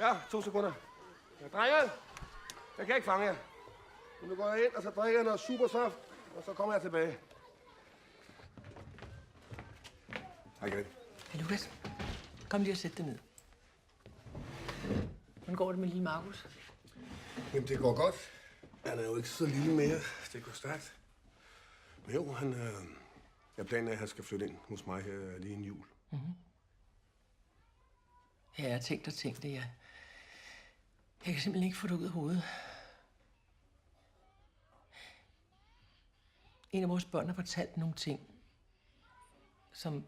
Ja, 2 sekunder. Ja, drenge, jeg kan ikke fange jer. Nu går jeg ind, og så drikker jeg noget supersaft, og så kommer jeg tilbage. Hej, Grete. Hey, Lukas. Kom lige og sæt dig ned. Hvordan går det med lille Markus? Jamen, det går godt. Han er jo ikke så lille mere. Det går stærkt. Men jo, jeg planer, at han skal flytte ind hos mig her lige en jul. Mm-hmm. Ja, jeg har tænkt det. Jeg kan simpelthen ikke få det ud af hovedet. En af vores børn har fortalt nogle ting, som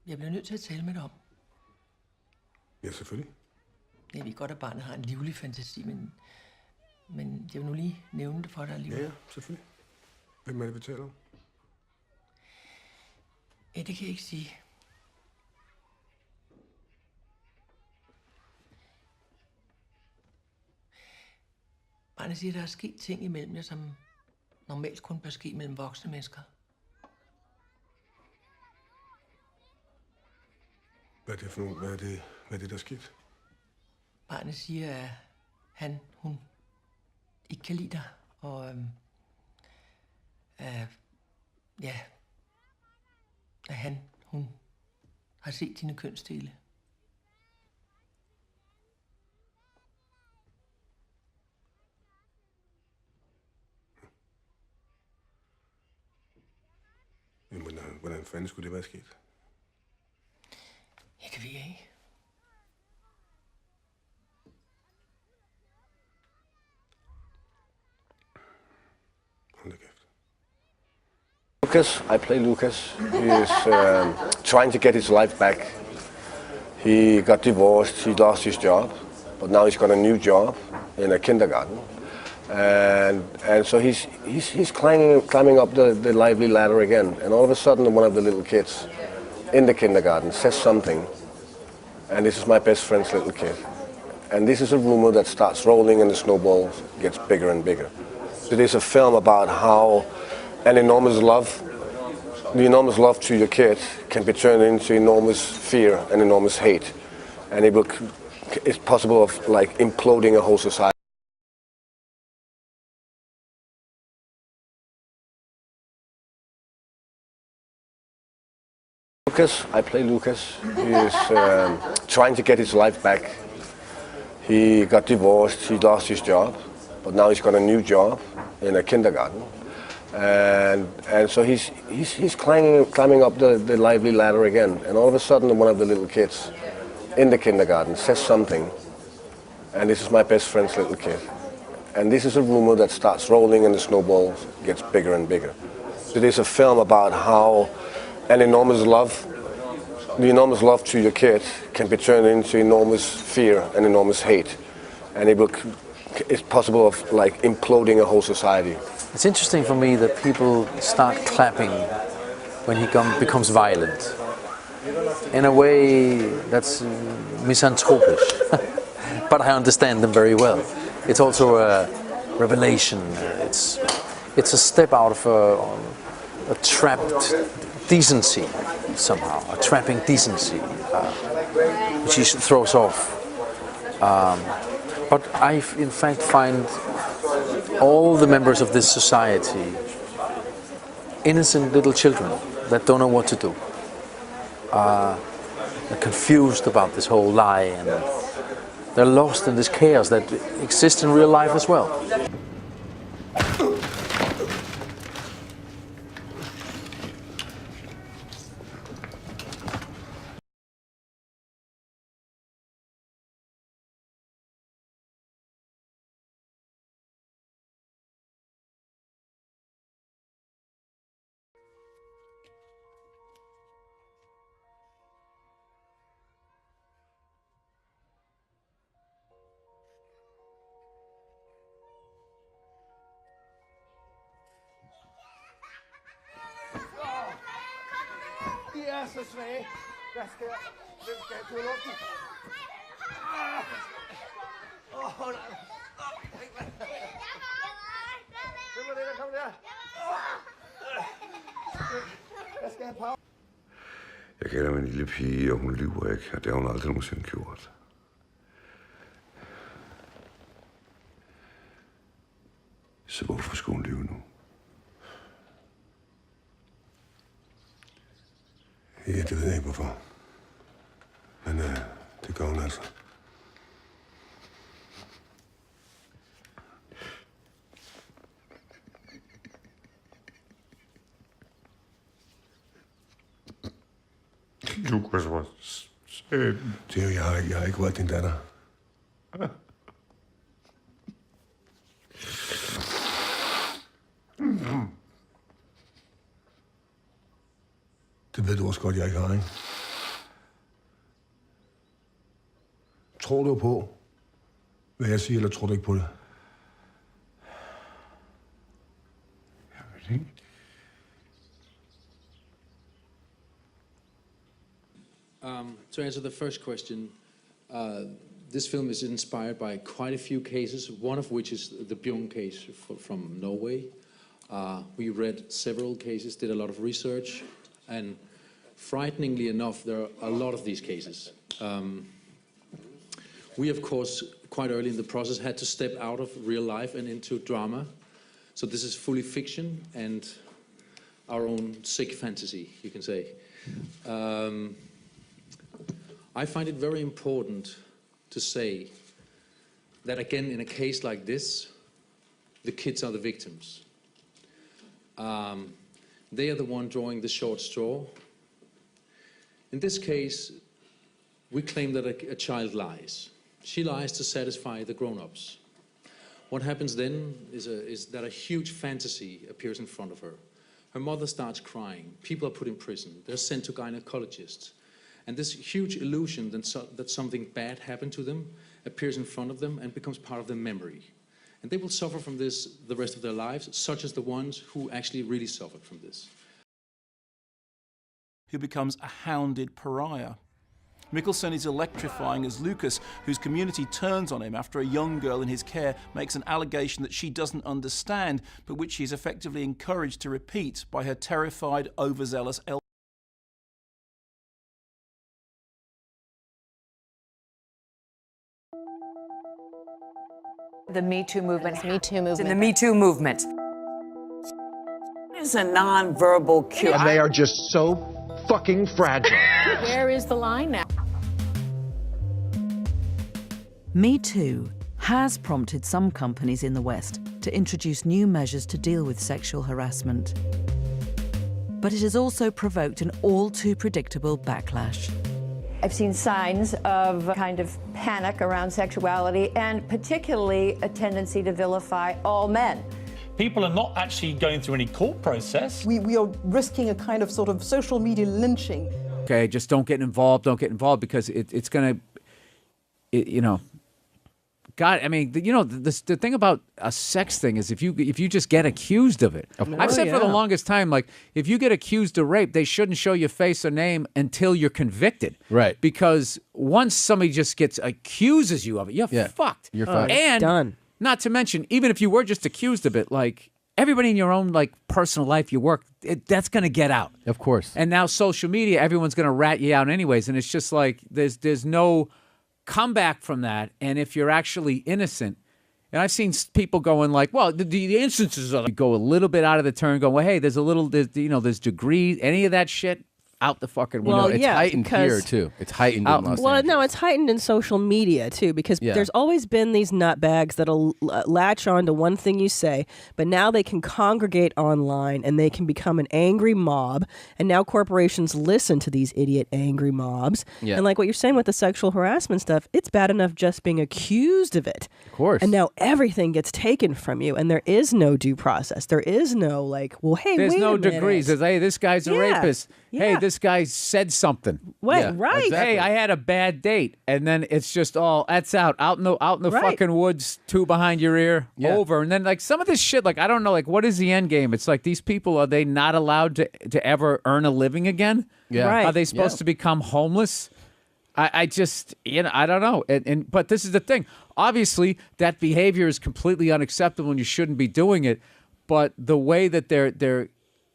jeg bliver nødt til at tale med dig om. Ja, selvfølgelig. Jeg ved godt, at barnet har en livlig fantasi, men jeg vil nu lige nævne det for dig alligevel. Ja, selvfølgelig. Hvem er det, vi taler om? Ja, det kan jeg ikke sige. Barnet siger, at der er sket ting imellem jer, som normalt kun bør ske mellem voksne mennesker. Hvad er det for noget? Hvad er det, der er sket? Barnet siger, at hun ikke kan lide dig, og ja, at hun har set dine kønsdele. Jamen, hvordan fanden skulle det være sket? Ja, det ved jeg ikke. Hold da kæft. Lucas, I play Lucas. He is trying to get his life back. He got divorced, he lost his job, but now he's got a new job in a kindergarten. And so he's climbing up the lively ladder again. And all of a sudden, one of the little kids in the kindergarten says something. And this is my best friend's little kid. And this is a rumor that starts rolling and the snowball gets bigger and bigger. It is a film about how an enormous love, the enormous love to your kid can be turned into enormous fear and enormous hate. And it's possible of like imploding a whole society. Lucas, I play Lucas. He is trying to get his life back. He got divorced, he lost his job, but now he's got a new job in a kindergarten. And so he's climbing up the lively ladder again. And all of a sudden, one of the little kids in the kindergarten says something. And this is my best friend's little kid. And this is a rumor that starts rolling and the snowball gets bigger and bigger. It is a film about how an enormous love, the enormous love to your kid can be turned into enormous fear and enormous hate. And it's possible of like imploding a whole society. It's interesting for me that people start clapping when he becomes violent. In a way that's misanthropish, but I understand them very well. It's also a revelation. It's a step out of a trapped decency somehow, a trapping decency, which he throws off. But I, in fact, find all the members of this society innocent little children that don't know what to do. They're confused about this whole lie, and they're lost in this chaos that exists in real life as well. De er så svage. Hvem skal jeg køle luften? Nej. Hvem var det, der kom der? Jeg skal have pause. Jeg kender min lille pige, og hun lyver ikke, og det har hun aldrig nogensinde gjort. Så hvorfor skulle hun lyve nu? Ja, det ved jeg ikke, hvorfor. Men det gør hun altså. Lukas var satan. Det er jo, jeg har ikke rørt din datter. Det ved du også godt, jeg ikke har, ikke? Tror du på, hvad jeg siger, eller tror du ikke på det? Jeg ved ikke. To answer the first question, this film is inspired by quite a few cases, one of which is the Bjørn case from Norway. We read several cases, did a lot of research, and frighteningly enough, there are a lot of these cases. We, of course, quite early in the process, had to step out of real life and into drama. So this is fully fiction and our own sick fantasy, you can say. I find it very important to say that, again, in a case like this, the kids are the victims. They are the one drawing the short straw. In this case, we claim that a child lies. She lies to satisfy the grown-ups. What happens then is that a huge fantasy appears in front of her. Her mother starts crying. People are put in prison. They're sent to gynecologists. And this huge illusion that something bad happened to them appears in front of them and becomes part of their memory. And they will suffer from this the rest of their lives, such as the ones who actually really suffered from this. Who becomes a hounded pariah. Mikkelsen is electrifying as Lucas, whose community turns on him after a young girl in his care makes an allegation that she doesn't understand, but which she is effectively encouraged to repeat by her terrified, overzealous elder. The Me Too movement. Me Too movement. In the Me Too movement. It's a non-verbal cue. And they are just so fucking fragile. Where is the line now? Me Too has prompted some companies in the West to introduce new measures to deal with sexual harassment. But it has also provoked an all-too predictable backlash. I've seen signs of a kind of panic around sexuality and particularly a tendency to vilify all men. People are not actually going through any court process. We are risking a kind of sort of social media lynching. Okay, just don't get involved, because it's going to, you know, God, I mean, you know, the thing about a sex thing is if you just get accused of it. I've said for the longest time, like, if you get accused of rape, they shouldn't show your face or name until you're convicted. Right. Because once somebody just accuses you of it, you're fucked. You're fucked. And done. Not to mention, even if you were just accused of it, like, everybody in your own, like, personal life, your work, that's going to get out. Of course. And now social media, everyone's going to rat you out anyways. And it's just like, there's no comeback from that. And if you're actually innocent, and I've seen people going like, well, the instances of, you go a little bit out of the turn, go, well, hey, there's degrees, any of that shit, out the fucking window. Well, it's heightened here too. It's heightened in Los Angeles. Well, no, it's heightened in social media too, because there's always been these nutbags that'll latch on to one thing you say, but now they can congregate online and they can become an angry mob. And now corporations listen to these idiot angry mobs. Yeah. And like what you're saying with the sexual harassment stuff, it's bad enough just being accused of it. Of course. And now everything gets taken from you, and there is no due process. There is no like, well, hey, there's wait no a minute. degrees. There's, hey, this guy's a rapist. Hey, this guy said something. Right. Exactly. Hey, I had a bad date, and then it's just all that's out in the fucking woods, two behind your ear, over, and then like some of this shit, like I don't know, like what is the end game? It's like these people, are they not allowed to ever earn a living again? Yeah. Right. Are they supposed to become homeless? I just, I don't know. But this is the thing. Obviously, that behavior is completely unacceptable, and you shouldn't be doing it. But the way that they're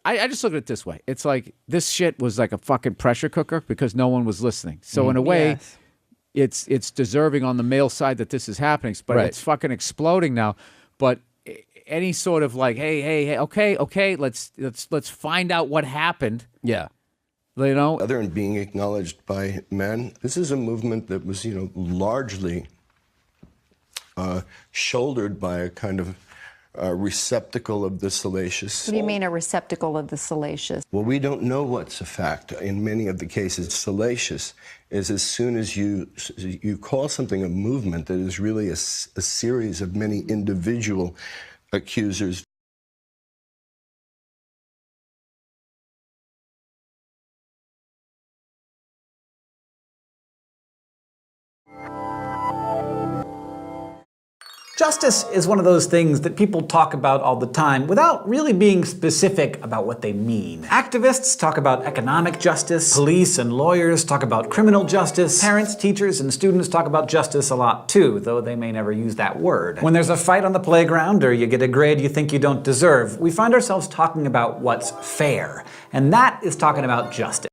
I just look at it this way. It's like this shit was like a fucking pressure cooker because no one was listening. So in a way, it's deserving on the male side that this is happening, but it's fucking exploding now. But any sort of like, hey, okay, let's find out what happened. Yeah. You know, other than being acknowledged by men, this is a movement that was, largely shouldered by a kind of receptacle of the salacious. What do you mean a receptacle of the salacious? Well, we don't know what's a fact. In many of the cases, salacious is as soon as you call something a movement that is really a series of many individual accusers. Justice is one of those things that people talk about all the time without really being specific about what they mean. Activists talk about economic justice, police and lawyers talk about criminal justice, parents, teachers, and students talk about justice a lot too, though they may never use that word. When there's a fight on the playground or you get a grade you think you don't deserve, we find ourselves talking about what's fair, and that is talking about justice.